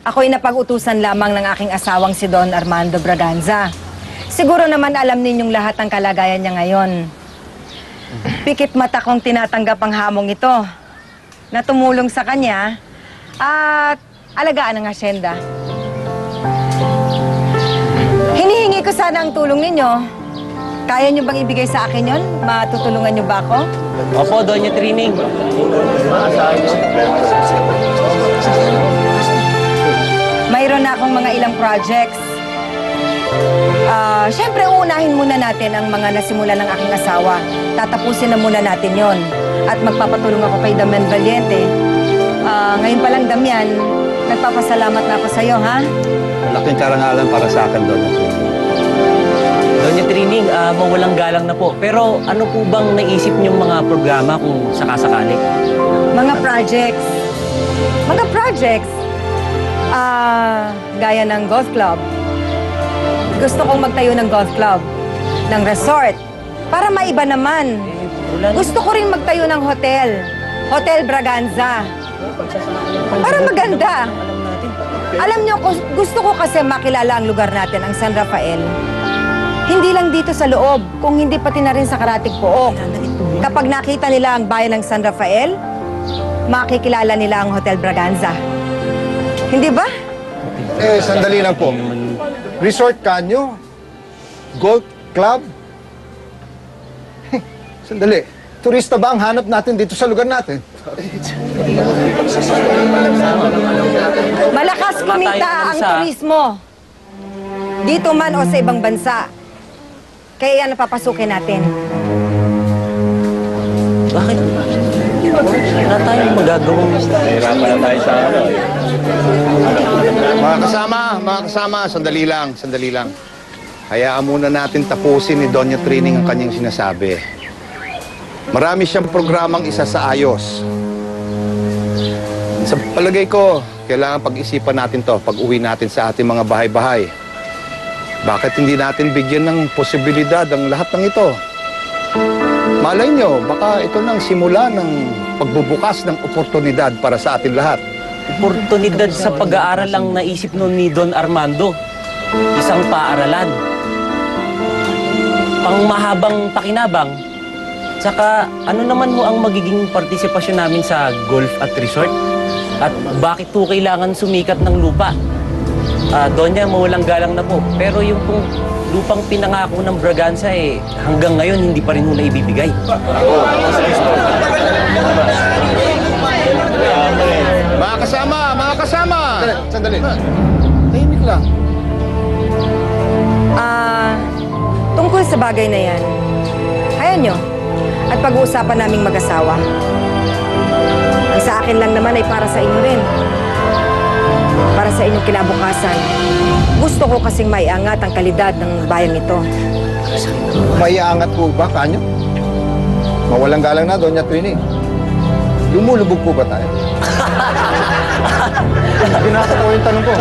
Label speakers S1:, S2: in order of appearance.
S1: Ako'y napag-utusan lamang ng aking asawang si Don Armando Braganza. Siguro naman alam ninyong lahat ang kalagayan niya ngayon. Pikit mata kong tinatanggap ang hamong ito na tumulong sa kanya at alagaan ang asyenda. Hinihingi ko sana ang tulong ninyo. Kaya niyo bang ibigay sa akin yon? Matutulungan niyo ba ako?
S2: Opo, Doña Trining.
S1: Mayroon na akong mga ilang projects. Siyempre, uunahin muna natin ang mga nasimula ng aking asawa. Tatapusin na muna natin yon. At magpapatulong ako kay Damian Valiente. Ngayon pa lang, Damian, nagpapasalamat na ako sa iyo, ha?
S3: Malaking karangalan para sa akin, Doña Trining.
S2: Doña Trining, mawalang galang na po. Pero ano po bang naisip niyong mga programa kung sakasakali?
S1: Mga projects. Mga projects. Gaya ng golf club. Gusto kong magtayo ng golf club. Ng resort. Para maiba naman. Gusto ko rin magtayo ng hotel. Hotel Braganza. Para maganda. Alam niyo, gusto ko kasi makilala ang lugar natin, ang San Rafael. Hindi lang dito sa loob, kung hindi pati na rin sa Karatig Pook. Kapag nakita nila ang bayan ng San Rafael, makikilala nila ang Hotel Braganza. Hindi ba?
S4: Sandali lang po. Resort kanyo? Golf club? Sandali. Turista ba ang hanap natin dito sa lugar natin?
S1: Malakas kumita ang turismo. Dito man o sa ibang bansa. Kaya yan napapasukin natin.
S2: Bakit? Wala tayong magagawang...
S3: Nahirapan na tayo sa ano.
S4: Mga kasama, sandali lang. Hayaan muna natin tapusin ni Doña Trining ang kanyang sinasabi. Marami siyang programang isasaayos. Sa palagay ko, kailangan pag-isipan natin to pag uwi natin sa ating mga bahay-bahay. Bakit hindi natin bigyan ng posibilidad ang lahat ng ito? Malay nyo, baka ito nang simula ng pagbubukas ng oportunidad para sa atin lahat.
S2: Oportunidad sa pag-aaral ang naisip nun ni Don Armando. Isang paaralan. Pangmahabang pakinabang. Tsaka ano naman mo ang magiging partisipasyon namin sa golf at resort? At bakit po kailangan sumikat ng lupa? Donya, mawalang galang na po. Pero yung pong lupang pinangako ng Braganza hanggang ngayon hindi pa rin muna ibibigay.
S4: Mga kasama! Sandali. Tahimik lang.
S1: Tungkol sa bagay na yan, hayaan nyo. At pag-uusapan naming mag-asawa. Ang sa akin lang naman ay para sa inyo rin. Para sa inyong kinabukasan. Gusto ko kasing maiangat ang kalidad ng bayan ito.
S4: Maiangat po ba kanyo? Mawalang galang na, Doña Trining. Lumulubog po ba tayo? Binasa ko yung tanong ko.